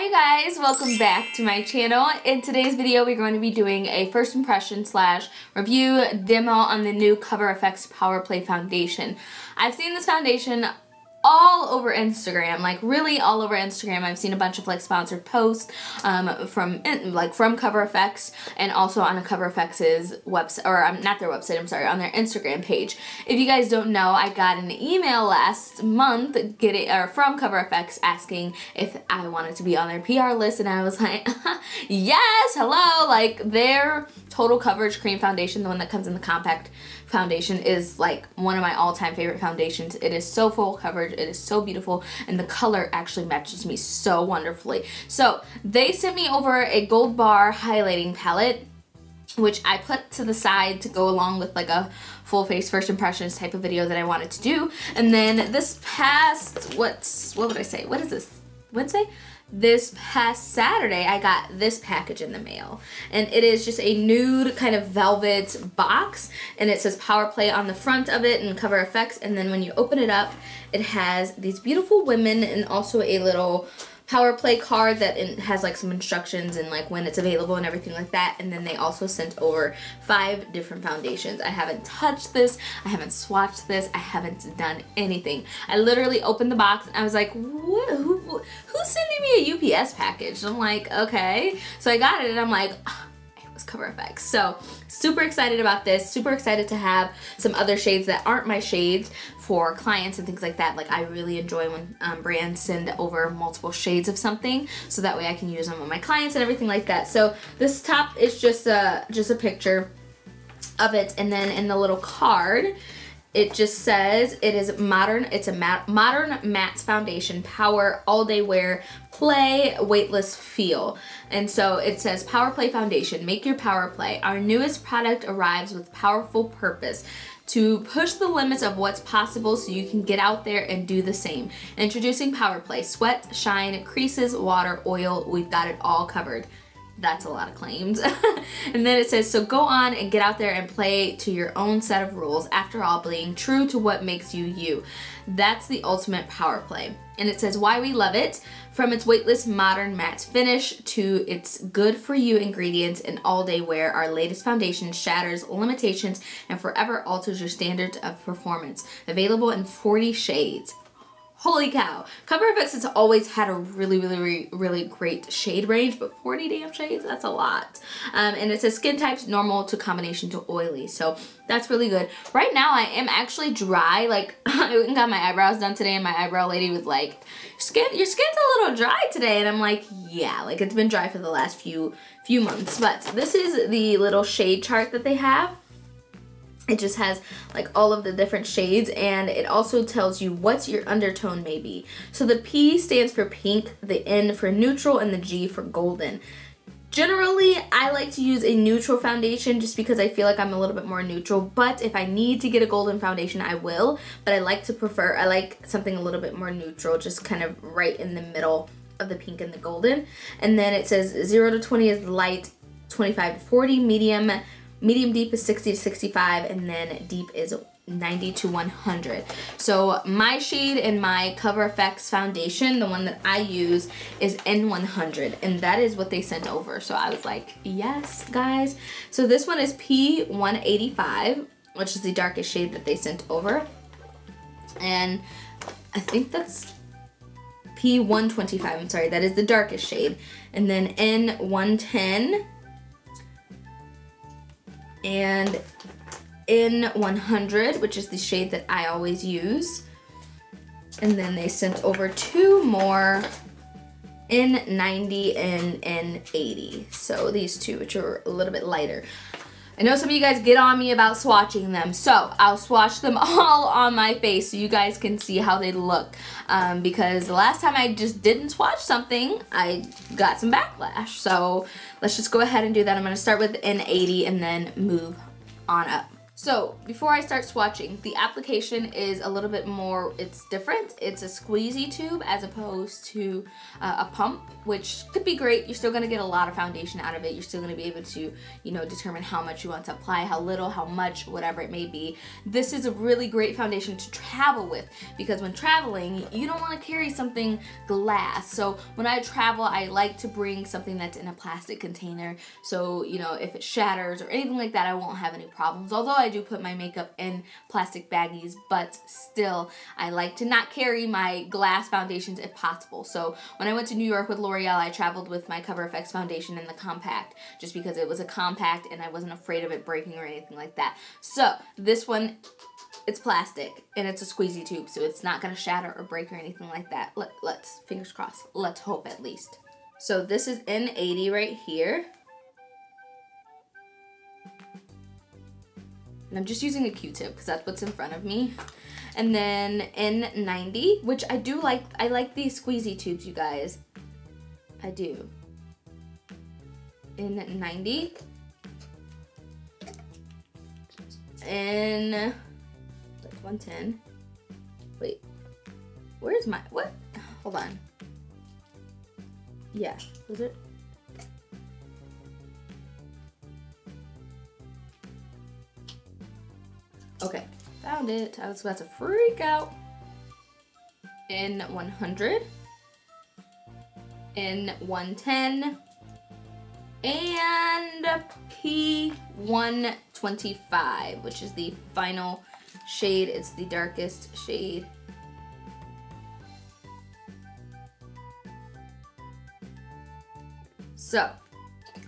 Hi you guys, welcome back to my channel. In today's video we're going to be doing a first impression / review demo on the new CoverFx Power Play Foundation. I've seen this foundation all over Instagram, like really all over Instagram. I've seen a bunch of like sponsored posts from CoverFx and also on a CoverFx's website, or not their website, I'm sorry, on their Instagram page. If you guys don't know, I got an email last month from CoverFx asking if I wanted to be on their PR list, and I was like, yes, hello. Like their Total Coverage Cream Foundation, the one that comes in the compact foundation, is like one of my all-time favorite foundations. It is so full coverage, it is so beautiful, and the color actually matches me so wonderfully. So they sent me over a Gold Bar highlighting palette, which I put to the side to go along with like a full face first impressions type of video that I wanted to do. And then this past, what would I say? What is this? Wednesday? This past Saturday, I got this package in the mail, and it is just a nude kind of velvet box, and it says Power Play on the front of it and CoverFx, and then when you open it up, it has these beautiful women and also a little Power Play card that has like some instructions and like when it's available and everything like that. And then they also sent over 5 different foundations. I haven't touched this, I haven't swatched this, I haven't done anything. I literally opened the box and I was like, what? Who's sending me a UPS package? And I'm like, okay. So I got it and I'm like, oh, it was CoverFx. So super excited about this, super excited to have some other shades that aren't my shades for clients and things like that. Like I really enjoy when brands send over multiple shades of something, so that way I can use them on my clients and everything like that. So this top is just a picture of it, and then in the little card it just says it is modern. It's a modern matte foundation, power, all day wear, play, weightless feel. And so it says Power Play Foundation, make your power play. Our newest product arrives with powerful purpose to push the limits of what's possible so you can get out there and do the same. Introducing Power Play, sweat, shine, creases, water, oil, we've got it all covered. That's a lot of claims. And then it says, so go on and get out there and play to your own set of rules. After all, being true to what makes you you. That's the ultimate power play. And it says why we love it. From its weightless modern matte finish to its good for you ingredients and all day wear, our latest foundation shatters limitations and forever alters your standards of performance. Available in 40 shades. Holy cow. CoverFx has always had a really great shade range, but 40 damn shades, that's a lot. And it says skin types normal to combination to oily, so that's really good. Right now I am actually dry. Like I went and got my eyebrows done today, and my eyebrow lady was like, your skin's a little dry today, and I'm like, yeah, like it's been dry for the last few months. But this is the little shade chart that they have. It just has like all of the different shades, and it also tells you what your undertone may be. So the P stands for pink, the N for neutral, and the G for golden. Generally, I like to use a neutral foundation just because I feel like I'm a little bit more neutral, but if I need to get a golden foundation, I will. But I like something a little bit more neutral, just kind of right in the middle of the pink and the golden. And then it says 0 to 20 is light, 25 to 40, medium deep is 60 to 65, and then deep is 90 to 100. So my shade in my CoverFx foundation, the one that I use, is N100, and that is what they sent over. So I was like, yes, guys. So this one is P185, which is the darkest shade that they sent over. And I think that's P125, I'm sorry, that is the darkest shade. And then N110, and N100, which is the shade that I always use. And then they sent over 2 more, N90 and N80. So these 2, which are a little bit lighter. I know some of you guys get on me about swatching them, so I'll swatch them all on my face so you guys can see how they look. Because the last time I just didn't swatch something, I got some backlash. So let's just go ahead and do that. I'm going to start with N80 and then move on up. So before I start swatching, the application is a little bit more, it's different. It's a squeezy tube as opposed to a pump, which could be great. You're still gonna get a lot of foundation out of it. You're still gonna be able to, you know, determine how much you want to apply, how little, how much, whatever it may be. This is a really great foundation to travel with, because when traveling, you don't wanna carry something glass. So when I travel, I like to bring something that's in a plastic container. So, you know, if it shatters or anything like that, I won't have any problems. Although I do put my makeup in plastic baggies, but still I like to not carry my glass foundations if possible. So when I went to New York with L'Oreal, I traveled with my CoverFx foundation in the compact, just because it was a compact and I wasn't afraid of it breaking or anything like that. So this one, it's plastic and it's a squeezy tube, so it's not gonna shatter or break or anything like that. Let's fingers crossed, let's hope at least. So this is N80 right here. And I'm just using a Q-tip because that's what's in front of me. And then N90, which I do like. I like these squeezy tubes, you guys. I do. N90. N, that's 110. Wait, where's my, what? Hold on. Yeah, was it? Okay, found it. I was about to freak out. N100, N110, and P125, which is the final shade. It's the darkest shade. So,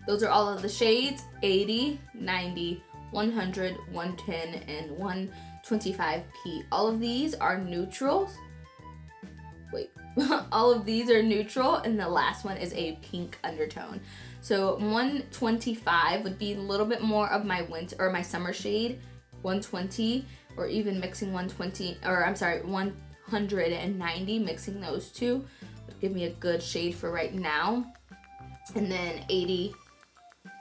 those are all of the shades: 80, 90, 100, 110, and 125P. All of these are neutrals. Wait, all of these are neutral, and the last one is a pink undertone. So 125 would be a little bit more of my winter or my summer shade. 120, or even mixing 120, or I'm sorry, 190, mixing those two would give me a good shade for right now. And then 80,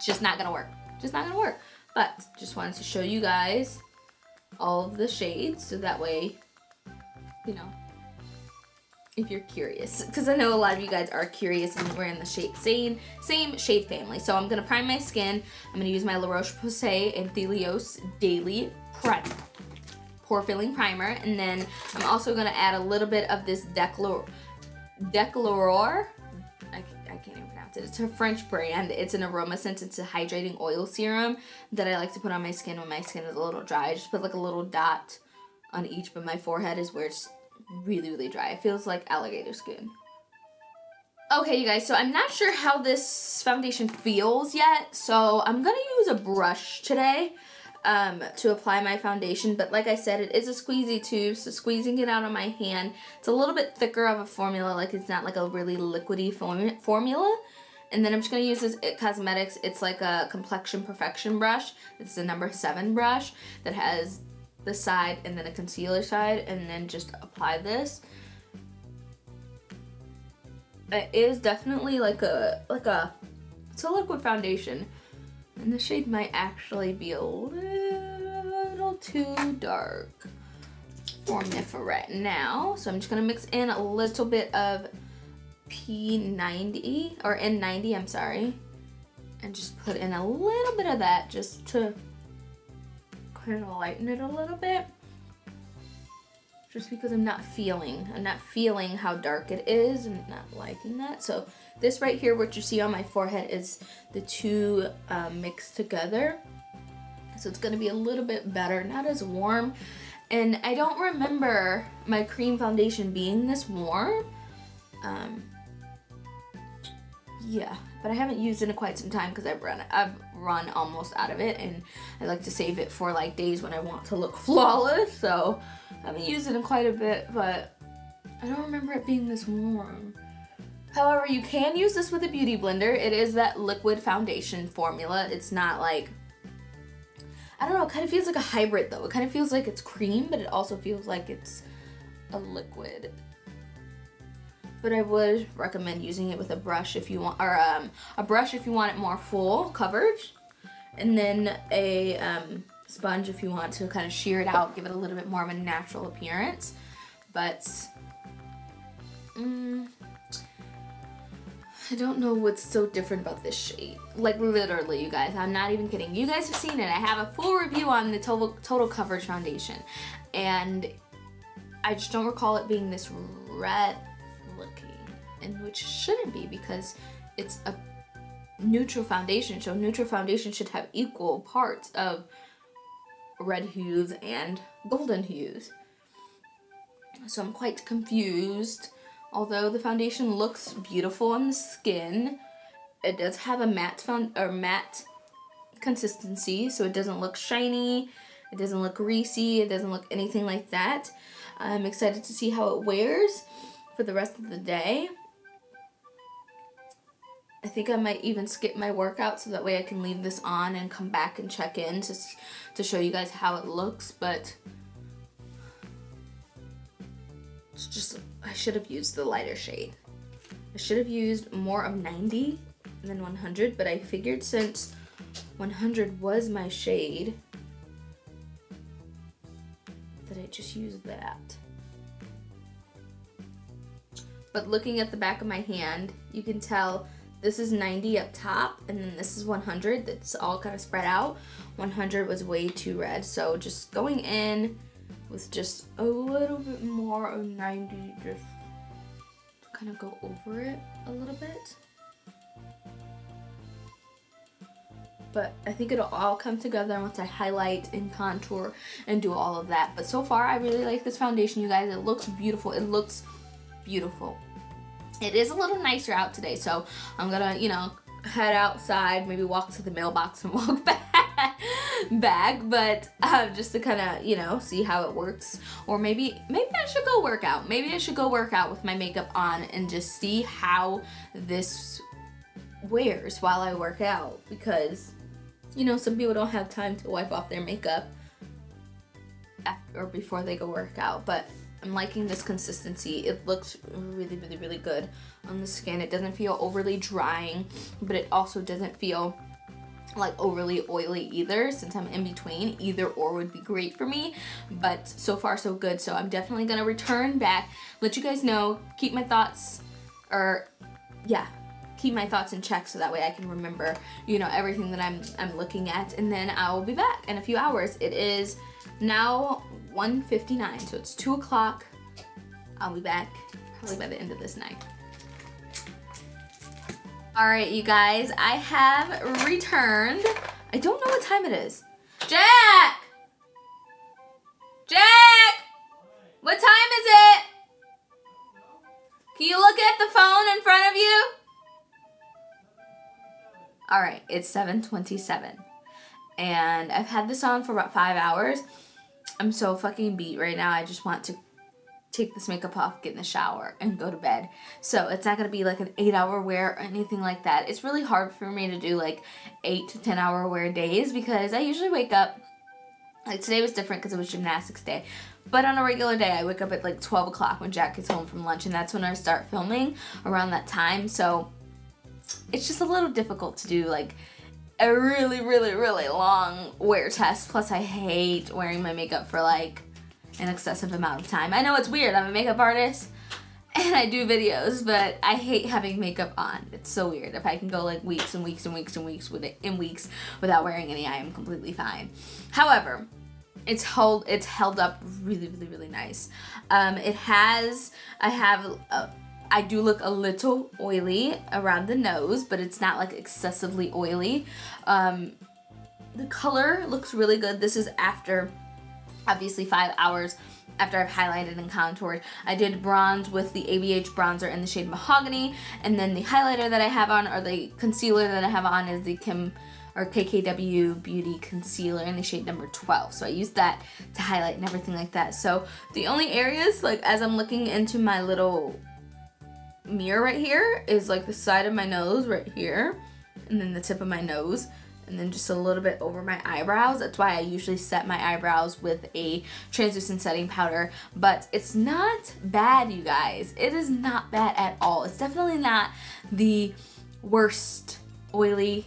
just not gonna work. Just not gonna work. But just wanted to show you guys all of the shades, so that way, you know, if you're curious, because I know a lot of you guys are curious and we're in the same shade family. So I'm gonna prime my skin. I'm gonna use my La Roche-Posay and Thelios Daily Pore Filling Primer, and then I'm also gonna add a little bit of this Declaror. I can't even pronounce it. It's a French brand. It's an aroma scent. It's a hydrating oil serum that I like to put on my skin when my skin is a little dry. I just put like a little dot on each, but my forehead is where it's really, really dry. It feels like alligator skin. Okay, you guys, so I'm not sure how this foundation feels yet, so I'm gonna use a brush today to apply my foundation. But like I said, it is a squeezy tube, so squeezing it out on my hand, it's a little bit thicker of a formula, like it's not like a really liquidy formula. And then I'm just gonna use this IT Cosmetics. It's like a complexion perfection brush. It's the number 7 brush that has the side and then a concealer side, and then just apply this. It is definitely it's a liquid foundation, and the shade might actually be a little too dark for me for right now. So I'm just gonna mix in a little bit of P90 or N90, I'm sorry, and just put in a little bit of that just to kind of lighten it a little bit, just because I'm not feeling how dark it is and not liking that. So this right here, what you see on my forehead, is the two mixed together, so it's going to be a little bit better, not as warm. And I don't remember my cream foundation being this warm. Yeah, but I haven't used it in quite some time because I've run almost out of it, and I like to save it for like days when I want to look flawless. So I haven't used it in quite a bit, but I don't remember it being this warm. However, you can use this with a beauty blender. It is that liquid foundation formula. It's not like, I don't know, it kind of feels like a hybrid though. It kind of feels like it's cream, but it also feels like it's a liquid. But I would recommend using it with a brush if you want, or a brush if you want it more full coverage, and then a sponge if you want to kind of shear it out, give it a little bit more of a natural appearance. But I don't know what's so different about this shade. Like literally, you guys, I'm not even kidding. You guys have seen it. I have a full review on the Total Coverage Foundation, and I just don't recall it being this red looking, and which shouldn't be because it's a neutral foundation. So neutral foundation should have equal parts of red hues and golden hues. So I'm quite confused. Although the foundation looks beautiful on the skin, it does have a matte consistency, so it doesn't look shiny, it doesn't look greasy, it doesn't look anything like that. I'm excited to see how it wears for the rest of the day. I think I might even skip my workout so that way I can leave this on and come back and check in to show you guys how it looks, but it's just, I should have used the lighter shade. I should have used more of 90 than 100, but I figured since 100 was my shade that I just used that. But looking at the back of my hand, you can tell this is 90 up top, and then this is 100. That's all kind of spread out. 100 was way too red, so just going in with just a little bit more of 90, just to kind of go over it a little bit. But I think it'll all come together once I highlight and contour and do all of that. But so far, I really like this foundation, you guys. It looks beautiful. It looks beautiful. It is a little nicer out today, so I'm gonna, you know, head outside, maybe walk to the mailbox and walk back, but just to kind of, you know, see how it works. Or maybe I should go work out. Maybe I should go work out with my makeup on and just see how this wears while I work out, because, you know, some people don't have time to wipe off their makeup after or before they go work out. But I'm liking this consistency. It looks really, really, really good on the skin. It doesn't feel overly drying, but it also doesn't feel like overly oily either, since I'm in between. Either or would be great for me, but so far so good. So I'm definitely gonna return back, let you guys know, keep my thoughts, keep my thoughts in check so that way I can remember, you know, everything that I'm looking at, and then I will be back in a few hours. It is now 1:59, so it's 2 o'clock. I'll be back probably by the end of this night. Alright, you guys, I have returned. I don't know what time it is. Jack! Jack! What time is it? Can you look at the phone in front of you? Alright, it's 7:27. And I've had this on for about 5 hours. I'm so fucking beat right now. I just want to take this makeup off, get in the shower, and go to bed. So it's not gonna be like an 8-hour wear or anything like that. It's really hard for me to do like 8 to 10-hour wear days because I usually wake up, like today was different because it was gymnastics day, but on a regular day I wake up at like 12 o'clock when Jack gets home from lunch, and that's when I start filming around that time. So it's just a little difficult to do like a really, really, really long wear test. Plus I hate wearing my makeup for like an excessive amount of time. I know it's weird, I'm a makeup artist and I do videos, but I hate having makeup on. It's so weird. If I can go like weeks and weeks and weeks and weeks without wearing any, I am completely fine. However, it's held up really, really, really nice. I do look a little oily around the nose, but it's not like excessively oily. The color looks really good. This is after, obviously, 5 hours after I've highlighted and contoured. I did bronze with the ABH bronzer in the shade Mahogany, and then the highlighter that I have on, or the concealer that I have on, is the KKW Beauty Concealer in the shade number 12. So I used that to highlight and everything like that. So the only areas, like as I'm looking into my little mirror right here, is like the side of my nose right here, and then the tip of my nose, and then just a little bit over my eyebrows. That's why I usually set my eyebrows with a translucent setting powder, but it's not bad, you guys. It is not bad at all. It's definitely not the worst oily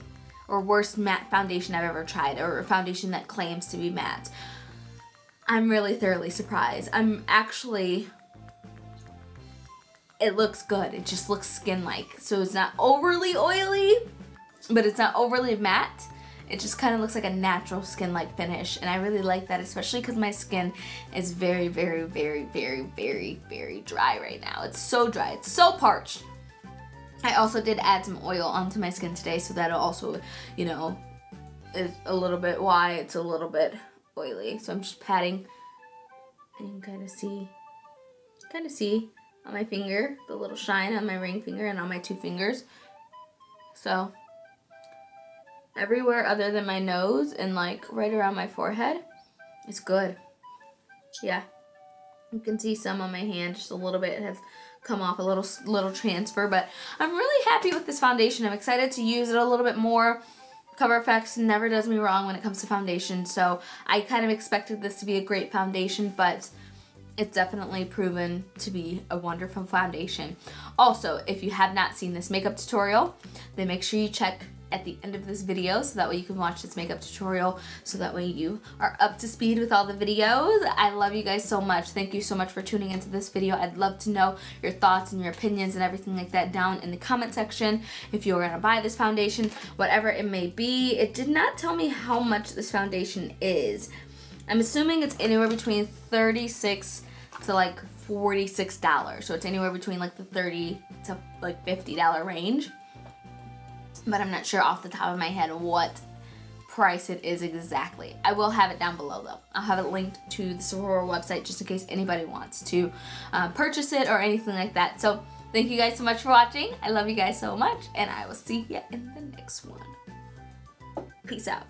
or worst matte foundation I've ever tried, or a foundation that claims to be matte. I'm really thoroughly surprised. It looks good. It just looks skin-like. So it's not overly oily, but it's not overly matte. It just kind of looks like a natural skin-like finish, and I really like that, especially because my skin is very, very, very, very, very, very dry right now. It's so dry. It's so parched. I also did add some oil onto my skin today, so that'll also, you know, is a little bit why it's a little bit oily. So I'm just patting, and you can kind of see on my finger, the little shine on my ring finger and on my 2 fingers. So everywhere other than my nose and like right around my forehead, it's good. Yeah, you can see some on my hand, just a little bit has come off, a little transfer, but I'm really happy with this foundation. I'm excited to use it a little bit more. CoverFx never does me wrong when it comes to foundation, so I kind of expected this to be a great foundation, but it's definitely proven to be a wonderful foundation. Also, if you have not seen this makeup tutorial, then make sure you check at the end of this video so that way you can watch this makeup tutorial, so that way you are up to speed with all the videos. I love you guys so much. Thank you so much for tuning into this video. I'd love to know your thoughts and your opinions and everything like that down in the comment section. If you're gonna buy this foundation, whatever it may be. It did not tell me how much this foundation is. I'm assuming it's anywhere between $36 to like $46. So it's anywhere between like the $30 to like $50 range. But I'm not sure off the top of my head what price it is exactly. I will have it down below though. I'll have it linked to the Sephora website just in case anybody wants to purchase it or anything like that. So thank you guys so much for watching. I love you guys so much, and I will see you in the next one. Peace out.